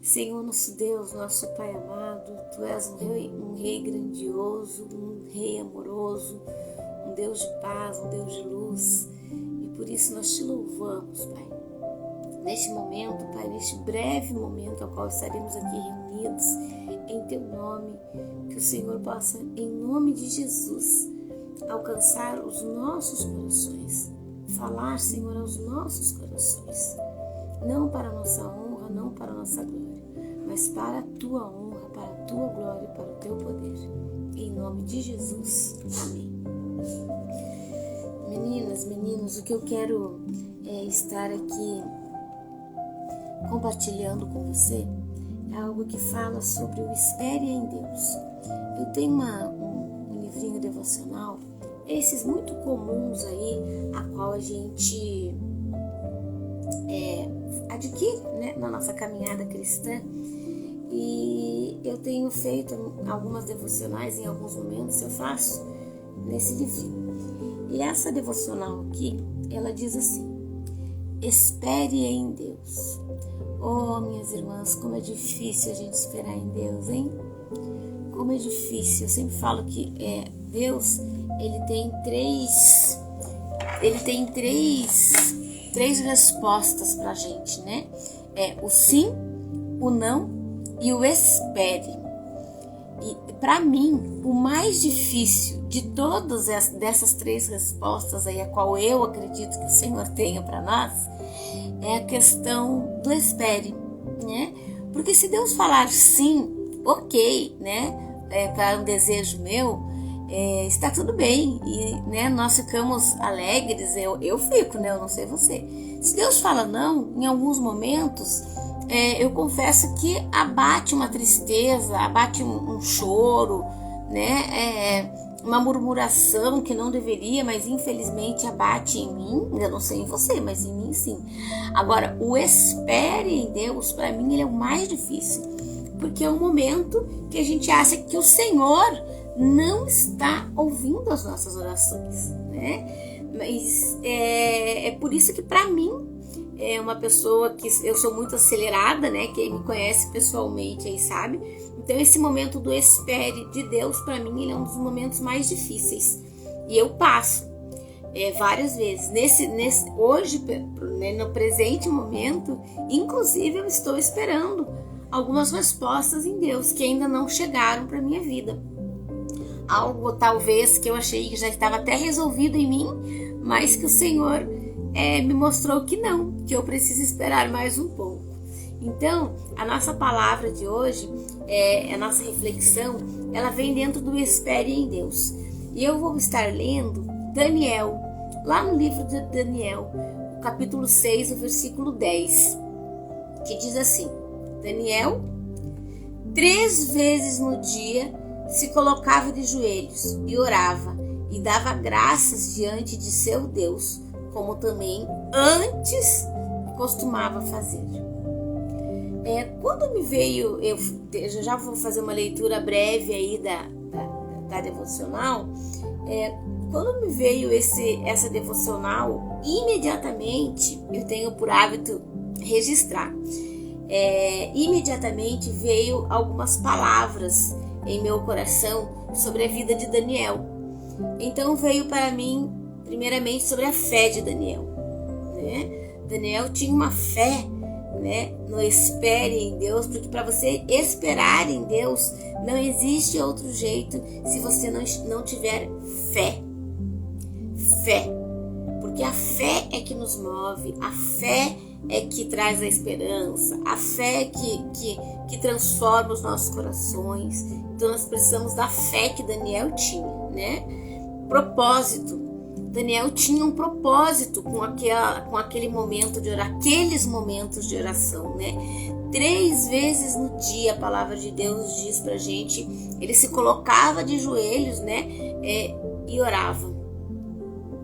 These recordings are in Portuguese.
Senhor nosso Deus, nosso Pai amado, Tu és um rei grandioso, um rei amoroso, um Deus de paz, um Deus de luz, e por isso nós Te louvamos, Pai. Neste momento, Pai, neste breve momento ao qual estaremos aqui reunidos em Teu nome, que o Senhor possa, em nome de Jesus, alcançar os nossos corações, falar, Senhor, aos nossos corações, não para a nossa honra, não para a nossa glória, mas para a Tua honra, para a Tua glória e para o Teu poder. Em nome de Jesus. Amém. Meninas, meninos, o que eu quero é estar aqui compartilhando com você é algo que fala sobre o espere em Deus. Eu tenho um livrinho devocional, esses muito comuns aí, a qual a gente adquire, né, na nossa caminhada cristã, e eu tenho feito algumas devocionais, em alguns momentos eu faço nesse livrinho. E essa devocional aqui, ela diz assim: espere em Deus. Oh, minhas irmãs, como é difícil a gente esperar em Deus, hein? Como é difícil. Eu sempre falo que Deus, ele tem três respostas pra gente, né? O sim, o não e o espere. E para mim, o mais difícil de todas dessas três respostas aí, a qual eu acredito que o Senhor tenha para nós, é a questão do espere, né? Porque se Deus falar sim, ok, né? Para um desejo meu, está tudo bem, e, né, nós ficamos alegres, eu fico, né? Eu não sei você. Se Deus fala não, em alguns momentos, eu confesso que abate uma tristeza, abate um choro, né? Uma murmuração que não deveria, mas infelizmente abate em mim. Eu não sei em você, mas em mim sim. Agora, o espere em Deus, para mim, ele é o mais difícil, porque é um momento que a gente acha que o Senhor não está ouvindo as nossas orações, né? Mas é por isso que para mim, uma pessoa que eu sou muito acelerada, né? Quem me conhece pessoalmente aí sabe. Então esse momento do espere de Deus, para mim, ele é um dos momentos mais difíceis. E eu passo várias vezes. Hoje, né, no presente momento, inclusive eu estou esperando algumas respostas em Deus que ainda não chegaram para minha vida. Algo talvez que eu achei que já estava até resolvido em mim, mas que o Senhor me mostrou que não, que eu preciso esperar mais um pouco. Então, a nossa palavra de hoje, a nossa reflexão, ela vem dentro do espere em Deus. E eu vou estar lendo Daniel, lá no livro de Daniel, o capítulo 6, o versículo 10, que diz assim: Daniel, 3 vezes no dia, se colocava de joelhos e orava e dava graças diante de seu Deus, como também antes costumava fazer. Quando me veio, eu já vou fazer uma leitura breve aí da devocional. Quando me veio essa devocional, imediatamente eu tenho por hábito registrar. Imediatamente veio algumas palavras em meu coração sobre a vida de Daniel. Então veio para mim, primeiramente, sobre a fé de Daniel, né? Daniel tinha uma fé, né, no espere em Deus, porque para você esperar em Deus não existe outro jeito se você não tiver fé. Porque a fé é que nos move, a fé é que traz a esperança, a fé que transforma os nossos corações. Então nós precisamos da fé que Daniel tinha, né? Propósito. Daniel tinha um propósito com aquele momento de orar, aqueles momentos de oração, né? 3 vezes no dia, a palavra de Deus diz pra gente, ele se colocava de joelhos, né? E orava.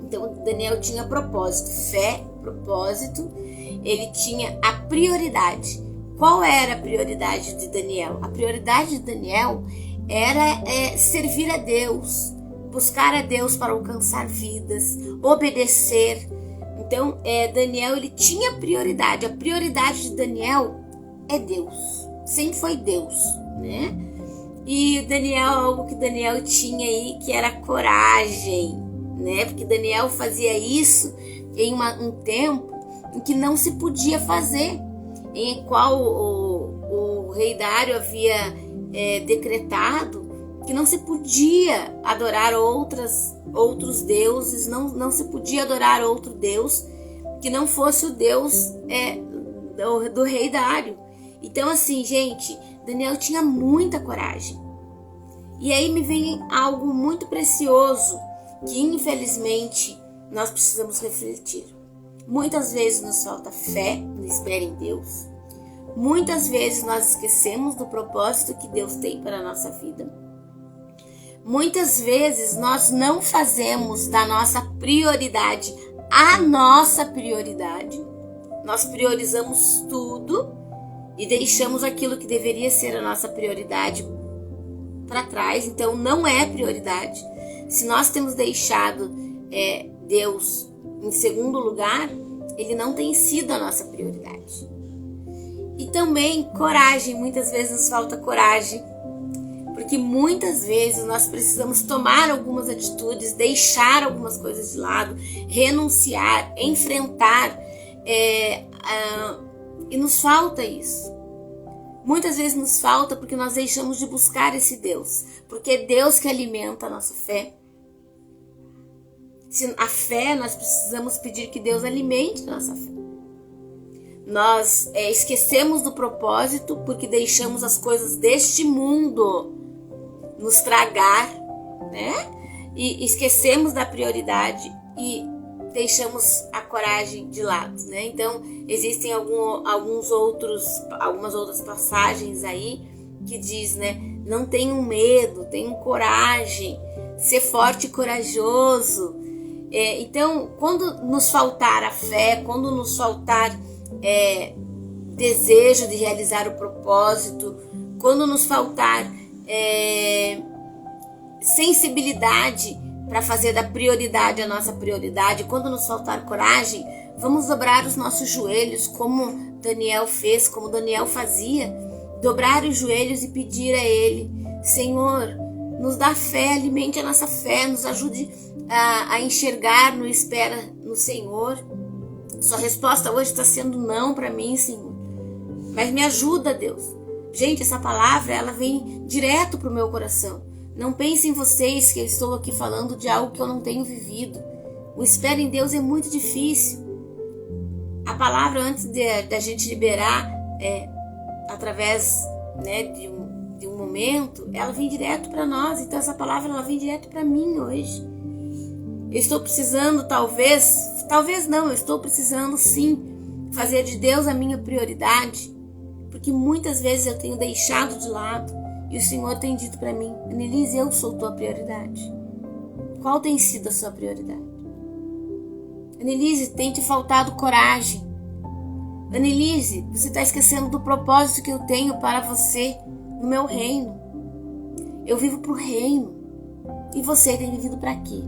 Então Daniel tinha propósito, fé, propósito. Ele tinha a prioridade. Qual era a prioridade de Daniel? A prioridade de Daniel era servir a Deus, buscar a Deus para alcançar vidas, obedecer. Então, Daniel, ele tinha prioridade. A prioridade de Daniel é Deus. sempre foi Deus, né? E Daniel, algo que Daniel tinha aí, que era coragem, né? Porque Daniel fazia isso em um tempo em que não se podia fazer, em qual o rei Dário havia decretado que não se podia adorar outros deuses, não se podia adorar outro Deus que não fosse o Deus do rei Dário. Então assim, gente, Daniel tinha muita coragem. E aí me vem algo muito precioso que infelizmente nós precisamos refletir. Muitas vezes nos falta fé, espera em Deus. Muitas vezes nós esquecemos do propósito que Deus tem para a nossa vida. Muitas vezes nós não fazemos da nossa prioridade a nossa prioridade. Nós priorizamos tudo e deixamos aquilo que deveria ser a nossa prioridade para trás. Então não é prioridade. Se nós temos deixado Deus em segundo lugar, ele não tem sido a nossa prioridade. E também coragem, muitas vezes nos falta coragem, porque muitas vezes nós precisamos tomar algumas atitudes, deixar algumas coisas de lado, renunciar, enfrentar, e nos falta isso. Muitas vezes nos falta porque nós deixamos de buscar esse Deus, porque é Deus que alimenta a nossa fé. A fé, nós precisamos pedir que Deus alimente a nossa fé. Nós esquecemos do propósito porque deixamos as coisas deste mundo nos tragar, né? E esquecemos da prioridade e deixamos a coragem de lado, né? Então, existem algumas outras passagens aí que diz, né? Não tenham medo, tenham coragem, ser forte e corajoso. Então, quando nos faltar a fé, quando nos faltar desejo de realizar o propósito, quando nos faltar sensibilidade para fazer da prioridade a nossa prioridade, quando nos faltar coragem, vamos dobrar os nossos joelhos, como Daniel fez, como Daniel fazia, dobrar os joelhos e pedir a Ele: Senhor, nos dá fé, alimente a nossa fé, nos ajude a enxergar no espera no Senhor. Sua resposta hoje está sendo não para mim, Senhor, mas me ajuda, Deus. Gente, essa palavra, ela vem direto para o meu coração. Não pensem vocês que eu estou aqui falando de algo que eu não tenho vivido. O espera em Deus é muito difícil. A palavra, antes da gente liberar através, né, de um momento, ela vem direto para nós. Então essa palavra, ela vem direto para mim hoje. Eu estou precisando, talvez não, eu estou precisando sim fazer de Deus a minha prioridade, porque muitas vezes eu tenho deixado de lado e o Senhor tem dito para mim: Annelise, eu sou tua prioridade. Qual tem sido a sua prioridade? Annelise, tem te faltado coragem. Annelise, você está esquecendo do propósito que eu tenho para você no meu reino. Eu vivo para o reino. E você tem vivido para quê?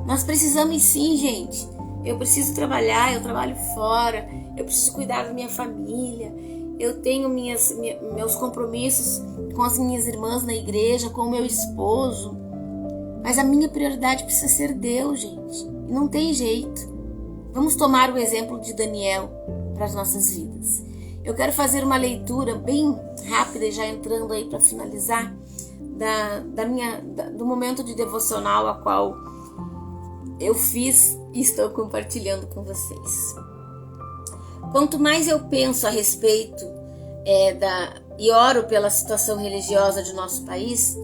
Nós precisamos sim, gente. Eu preciso trabalhar, eu trabalho fora, eu preciso cuidar da minha família, eu tenho meus compromissos com as minhas irmãs na igreja, com o meu esposo. Mas a minha prioridade precisa ser Deus, gente. E não tem jeito. Vamos tomar o exemplo de Daniel para as nossas vidas. Eu quero fazer uma leitura bem rápida e já entrando aí para finalizar do momento de devocional a qual eu fiz e estou compartilhando com vocês. Quanto mais eu penso a respeito e oro pela situação religiosa de nosso país,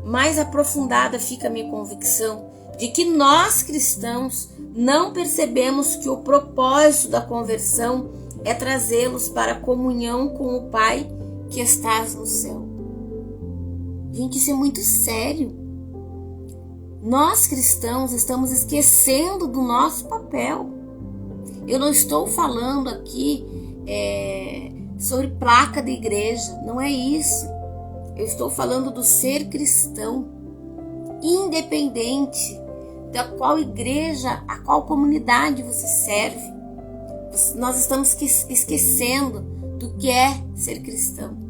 mais aprofundada fica a minha convicção de que nós cristãos não percebemos que o propósito da conversão é trazê-los para a comunhão com o Pai que estás no céu. Gente, isso é muito sério. Nós cristãos estamos esquecendo do nosso papel. Eu não estou falando aqui sobre placa de igreja, não é isso. Eu estou falando do ser cristão, independente da qual igreja, a qual comunidade você serve. Nós estamos esquecendo do que é ser cristão.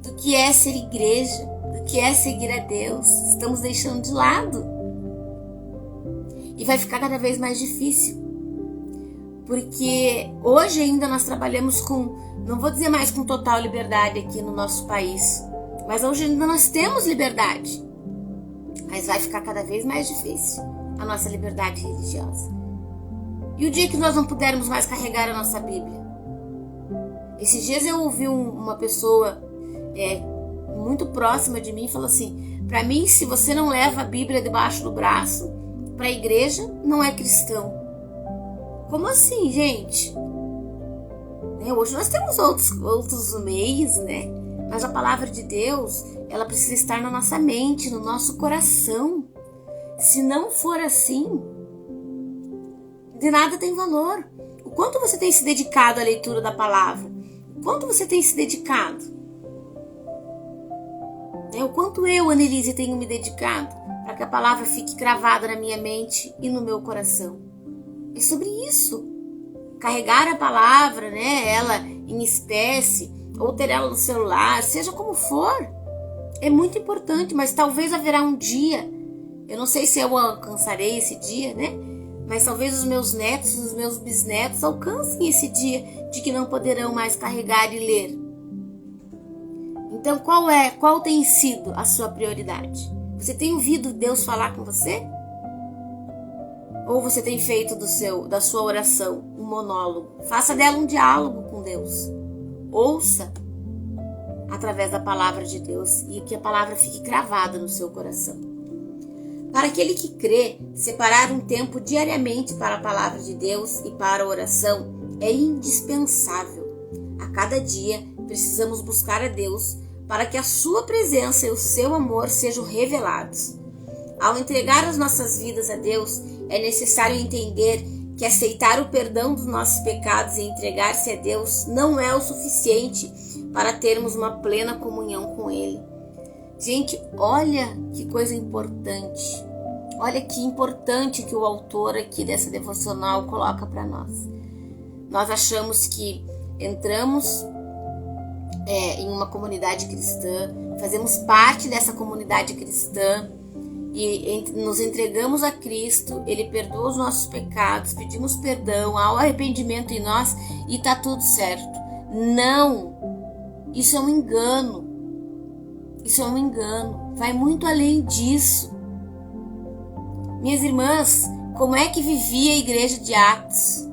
do que é ser igreja, do que é seguir a Deus. Estamos deixando de lado. E vai ficar cada vez mais difícil. Porque hoje ainda nós trabalhamos com, não vou dizer mais com total liberdade aqui no nosso país, mas hoje ainda nós temos liberdade. Mas vai ficar cada vez mais difícil a nossa liberdade religiosa. E o dia que nós não pudermos mais carregar a nossa Bíblia? Esses dias eu ouvi uma pessoa muito próxima de mim falou assim: para mim, se você não leva a Bíblia debaixo do braço para a igreja, não é cristão. Como assim, gente? Hoje nós temos outros meios, né? Mas a palavra de Deus, ela precisa estar na nossa mente, no nosso coração. Se não for assim, de nada tem valor. O quanto você tem se dedicado à leitura da palavra? O quanto você tem se dedicado? O quanto eu, Annelise, tenho me dedicado para que a palavra fique cravada na minha mente e no meu coração? É sobre isso. Carregar a palavra, ela em espécie, ou ter ela no celular, seja como for, é muito importante, mas talvez haverá um dia, eu não sei se eu alcançarei esse dia, mas talvez os meus netos, os meus bisnetos alcancem esse dia de que não poderão mais carregar e ler. Então qual tem sido a sua prioridade? Você tem ouvido Deus falar com você? Ou você tem feito da sua oração um monólogo? Faça dela um diálogo com Deus. Ouça através da palavra de Deus e que a palavra fique cravada no seu coração. Para aquele que crê, separar um tempo diariamente para a palavra de Deus e para a oração é indispensável. A cada dia precisamos buscar a Deus para que a sua presença e o seu amor sejam revelados. Ao entregar as nossas vidas a Deus, é necessário entender que aceitar o perdão dos nossos pecados e entregar-se a Deus não é o suficiente para termos uma plena comunhão com Ele. Gente, olha que coisa importante. Olha que importante que o autor aqui dessa devocional coloca para nós. Nós achamos que entramos em uma comunidade cristã, fazemos parte dessa comunidade cristã, e nos entregamos a Cristo, Ele perdoa os nossos pecados, pedimos perdão, há o arrependimento em nós e está tudo certo. Não! Isso é um engano. Isso é um engano. Vai muito além disso. Minhas irmãs, como é que vivia a igreja de Atos?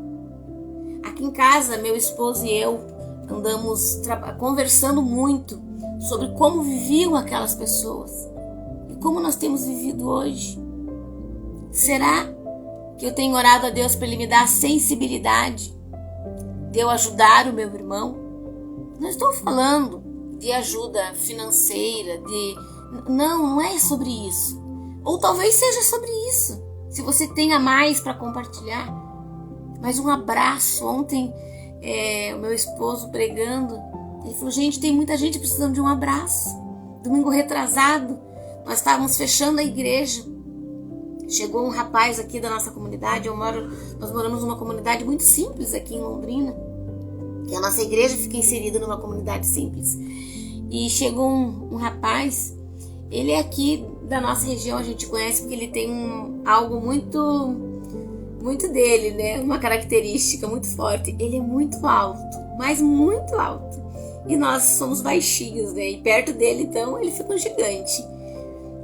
Aqui em casa, meu esposo e eu andamos conversando muito sobre como viviam aquelas pessoas. Como nós temos vivido hoje? Será que eu tenho orado a Deus para Ele me dar a sensibilidade de eu ajudar o meu irmão? Não estou falando de ajuda financeira, não é sobre isso. Ou talvez seja sobre isso, se você tenha mais para compartilhar. Mas um abraço. Ontem, o meu esposo pregando, ele falou: gente, tem muita gente precisando de um abraço. Domingo retrasado, nós estávamos fechando a igreja. Chegou um rapaz aqui da nossa comunidade. Nós moramos numa comunidade muito simples aqui em Londrina. E a nossa igreja fica inserida numa comunidade simples. E chegou um rapaz. Ele é aqui da nossa região, a gente conhece porque ele tem algo muito dele, uma característica muito forte. Ele é muito alto, mas muito alto. E nós somos baixinhos, E perto dele, então, ele fica um gigante.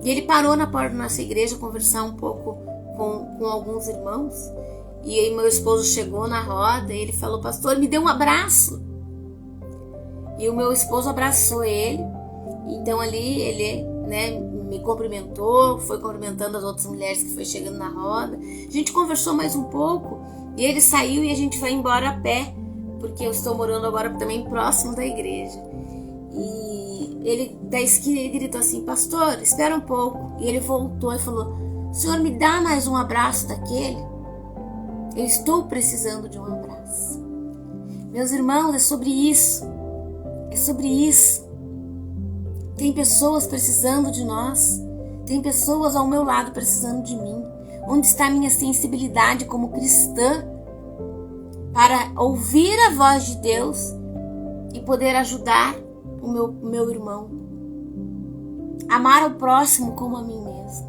E ele parou na porta da nossa igreja conversar um pouco com alguns irmãos. E aí meu esposo chegou na roda e ele falou: pastor, me dê um abraço. E o meu esposo abraçou ele. Então ali ele me cumprimentou, foi cumprimentando as outras mulheres que foi chegando na roda. A gente conversou mais um pouco e ele saiu e a gente foi embora a pé, porque eu estou morando agora também próximo da igreja. E ele da esquina ele gritou assim: pastor, espera um pouco. E ele voltou e falou: senhor, me dá mais um abraço daquele? Eu estou precisando de um abraço. Meus irmãos, é sobre isso. É sobre isso. Tem pessoas precisando de nós. Tem pessoas ao meu lado precisando de mim. Onde está a minha sensibilidade como cristã para ouvir a voz de Deus e poder ajudar o meu irmão. Amar ao próximo como a mim mesmo.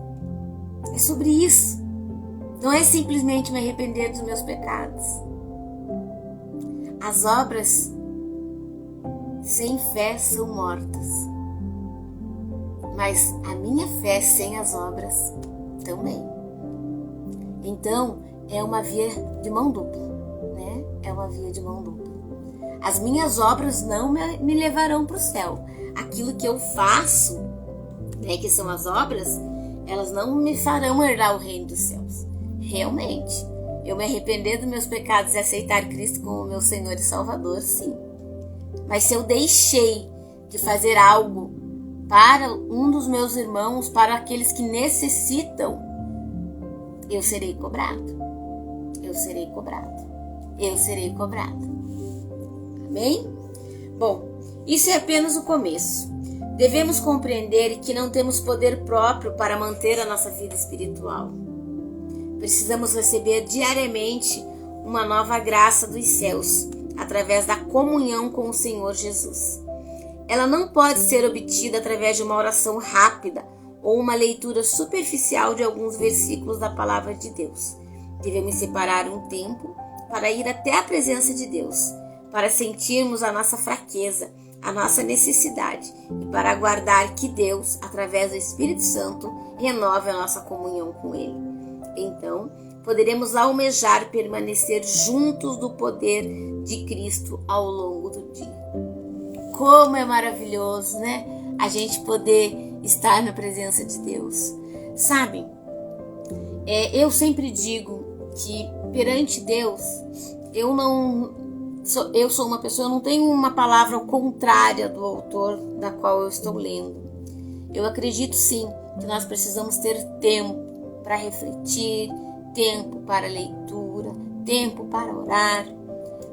É sobre isso. Não é simplesmente me arrepender dos meus pecados. As obras sem fé são mortas. Mas a minha fé sem as obras também. Então, é uma via de mão dupla, né? É uma via de mão dupla. As minhas obras não me levarão para o céu. Aquilo que eu faço, né, que são as obras, elas não me farão herdar o reino dos céus. Realmente, eu me arrepender dos meus pecados e aceitar Cristo como meu Senhor e Salvador, sim. Mas se eu deixei de fazer algo para um dos meus irmãos, para aqueles que necessitam, eu serei cobrado. Eu serei cobrado. Eu serei cobrado. Amém? Bom, isso é apenas o começo. Devemos compreender que não temos poder próprio para manter a nossa vida espiritual. Precisamos receber diariamente uma nova graça dos céus, através da comunhão com o Senhor Jesus. Ela não pode ser obtida através de uma oração rápida ou uma leitura superficial de alguns versículos da palavra de Deus. Devemos separar um tempo para ir até a presença de Deus, para sentirmos a nossa fraqueza, a nossa necessidade e para aguardar que Deus, através do Espírito Santo, renove a nossa comunhão com Ele. Então, poderemos almejar permanecer juntos do poder de Cristo ao longo do dia. Como é maravilhoso, né? A gente poder estar na presença de Deus. Sabe, eu sempre digo que perante Deus, eu sou uma pessoa, eu não tenho uma palavra contrária do autor da qual eu estou lendo. Eu acredito sim que nós precisamos ter tempo para refletir, tempo para leitura, tempo para orar,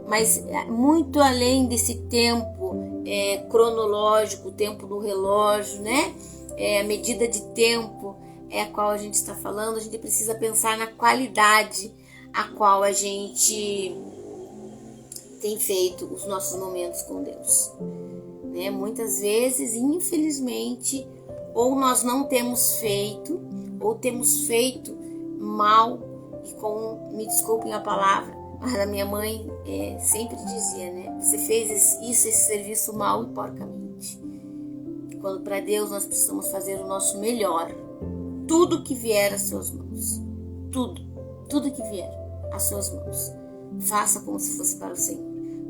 mas muito além desse tempo cronológico, o tempo do relógio, né? A medida de tempo a qual a gente está falando, a gente precisa pensar na qualidade a qual a gente tem feito os nossos momentos com Deus, né? Muitas vezes, infelizmente, ou nós não temos feito, ou temos feito mal, e me desculpem a palavra, mas a minha mãe sempre dizia, né? Você fez esse serviço mal e porcamente. Quando para Deus nós precisamos fazer o nosso melhor, tudo que vier às suas mãos, tudo que vier às suas mãos, faça como se fosse para o Senhor,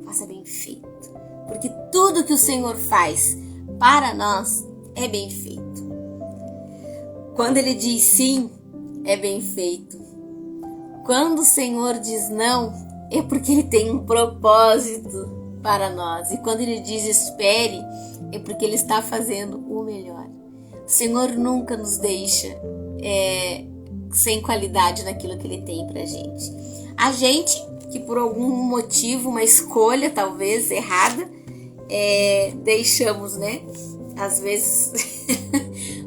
faça bem feito, porque tudo que o Senhor faz para nós é bem feito. Quando Ele diz sim, é bem feito. Quando o Senhor diz não, é porque Ele tem um propósito para nós. E quando Ele diz espere, é porque Ele está fazendo o melhor. O Senhor nunca nos deixa sem qualidade naquilo que Ele tem pra gente. A gente, que por algum motivo, uma escolha talvez errada, deixamos, né? Às vezes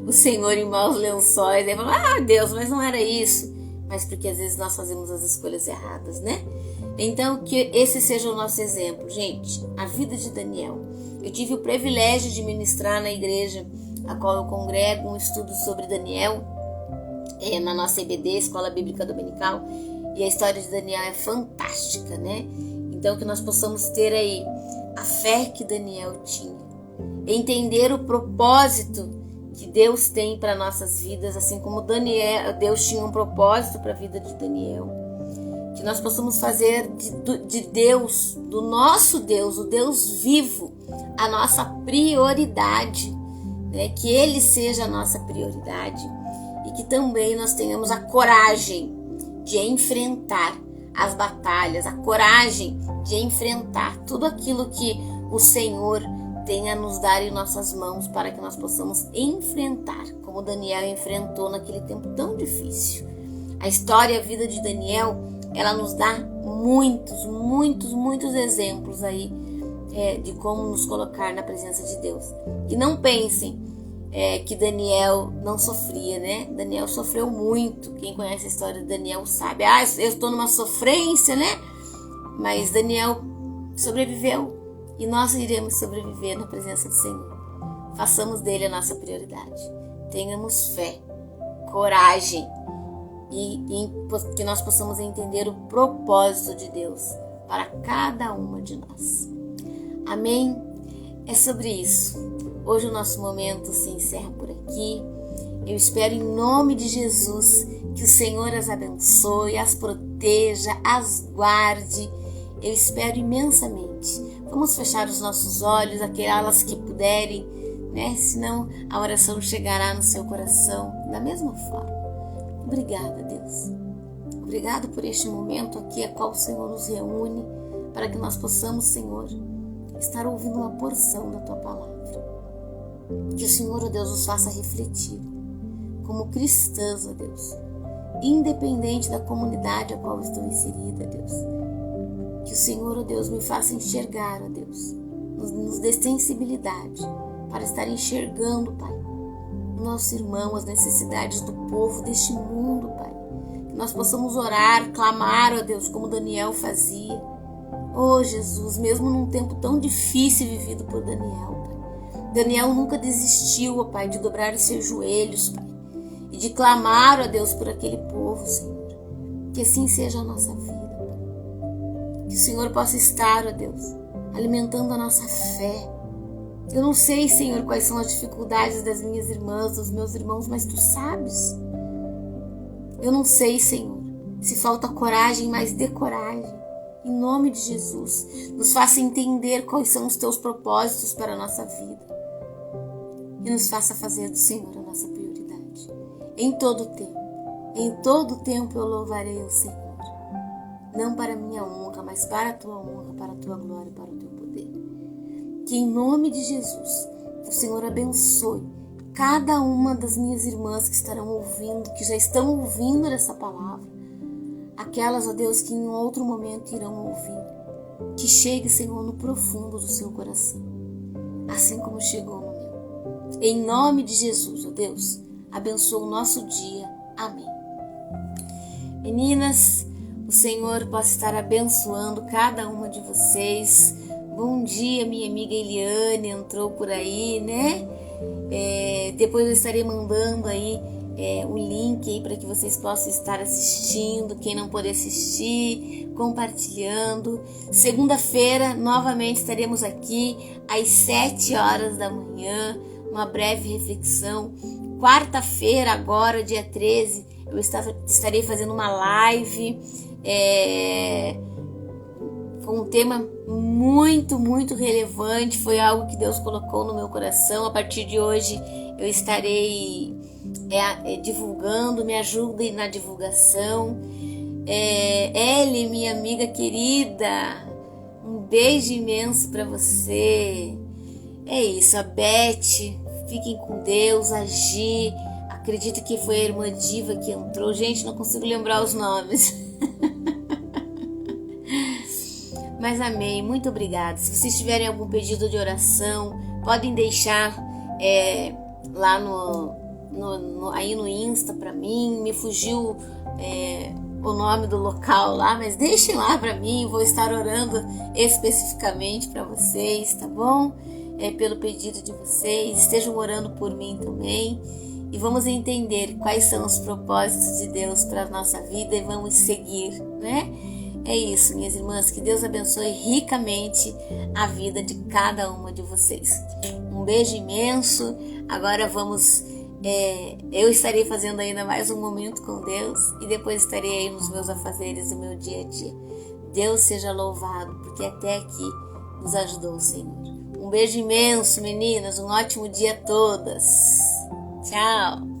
o Senhor em maus lençóis, fala, Deus, mas não era isso. Mas porque às vezes nós fazemos as escolhas erradas, né? Então, que esse seja o nosso exemplo. Gente, a vida de Daniel. Eu tive o privilégio de ministrar na igreja a qual eu congrego um estudo sobre Daniel, na nossa EBD, Escola Bíblica Dominical, e a história de Daniel é fantástica, né? Então, que nós possamos ter aí a fé que Daniel tinha, entender o propósito que Deus tem para nossas vidas, assim como Deus tinha um propósito para a vida de Daniel. Que nós possamos fazer de Deus, do nosso Deus, o Deus vivo, a nossa prioridade, né? Que Ele seja a nossa prioridade e que também nós tenhamos a coragem de enfrentar as batalhas, a coragem de enfrentar tudo aquilo que o Senhor tem a nos dar em nossas mãos para que nós possamos enfrentar, como Daniel enfrentou naquele tempo tão difícil. A história e a vida de Daniel, ela nos dá muitos exemplos aí de como nos colocar na presença de Deus. E não pensem que Daniel não sofria, né? Daniel sofreu muito. Quem conhece a história de Daniel sabe. Eu estou numa sofrência, né? Mas Daniel sobreviveu. e nós iremos sobreviver na presença do Senhor. Façamos dele a nossa prioridade. Tenhamos fé, coragem e que nós possamos entender o propósito de Deus para cada uma de nós. Amém? É sobre isso. Hoje o nosso momento se encerra por aqui. Eu espero em nome de Jesus que o Senhor as abençoe, as proteja, as guarde. Eu espero imensamente. Vamos fechar os nossos olhos, aquelas que puderem, né? Senão a oração chegará no seu coração da mesma forma. Obrigada, Deus. Obrigado por este momento aqui, a qual o Senhor nos reúne, para que nós possamos, Senhor, estar ouvindo uma porção da Tua palavra. Que o Senhor, ó Deus, nos faça refletir como cristãs, ó Deus, independente da comunidade a qual estou inserida, Deus. Que o Senhor, ó Deus, me faça enxergar, ó Deus, nos dê sensibilidade para estar enxergando, Pai, o nosso irmão, as necessidades do povo deste mundo, Pai. Que nós possamos orar, clamar, ó Deus, como Daniel fazia. Oh, Jesus, mesmo num tempo tão difícil vivido por Daniel, Pai. Daniel nunca desistiu, ó Pai, de dobrar os seus joelhos, Pai, e de clamar, ó Deus, por aquele povo, Senhor. Que assim seja a nossa vida, Pai. Que o Senhor possa estar, ó Deus, alimentando a nossa fé. Eu não sei, Senhor, quais são as dificuldades das minhas irmãs, dos meus irmãos, mas Tu sabes. Eu não sei, Senhor, se falta coragem, mas dê coragem. Em nome de Jesus, nos faça entender quais são os Teus propósitos para a nossa vida. E nos faça fazer do Senhor a nossa prioridade. Em todo o tempo eu louvarei o Senhor. Não para a minha honra, mas para a Tua honra, para a Tua glória e para o Teu poder. Que em nome de Jesus, o Senhor abençoe cada uma das minhas irmãs que estarão ouvindo, que já estão ouvindo essa palavra. Aquelas, ó Deus, que em outro momento irão ouvir. Que chegue, Senhor, no profundo do seu coração, assim como chegou no meu. Em nome de Jesus, ó Deus, abençoa o nosso dia. Amém. Meninas, o Senhor possa estar abençoando cada uma de vocês. Bom dia, minha amiga Eliane, entrou por aí, né? Depois eu estarei mandando aí o link aí para que vocês possam estar assistindo, quem não puder assistir, compartilhando. Segunda-feira, novamente estaremos aqui às 7 horas da manhã, uma breve reflexão. Quarta-feira, agora, dia 13, eu estarei fazendo uma live com um tema muito, muito relevante. Foi algo que Deus colocou no meu coração. A partir de hoje eu estarei divulgando, me ajudem na divulgação. Ellie, minha amiga querida, um beijo imenso para você. É isso, a Beth, fiquem com Deus, a Gi, acredito que foi a irmã Diva que entrou. Gente, não consigo lembrar os nomes. Mas amém, muito obrigada. Se vocês tiverem algum pedido de oração, podem deixar lá aí no Insta pra mim. Me fugiu o nome do local lá, mas deixem lá pra mim. Vou estar orando especificamente pra vocês, tá bom? Pelo pedido de vocês. Estejam orando por mim também. E vamos entender quais são os propósitos de Deus para a nossa vida e vamos seguir, né? É isso, minhas irmãs, que Deus abençoe ricamente a vida de cada uma de vocês. Um beijo imenso. Agora eu estarei fazendo ainda mais um momento com Deus e depois estarei aí nos meus afazeres do meu dia a dia. Deus seja louvado, porque até aqui nos ajudou o Senhor. Um beijo imenso, meninas, um ótimo dia a todas. Tchau!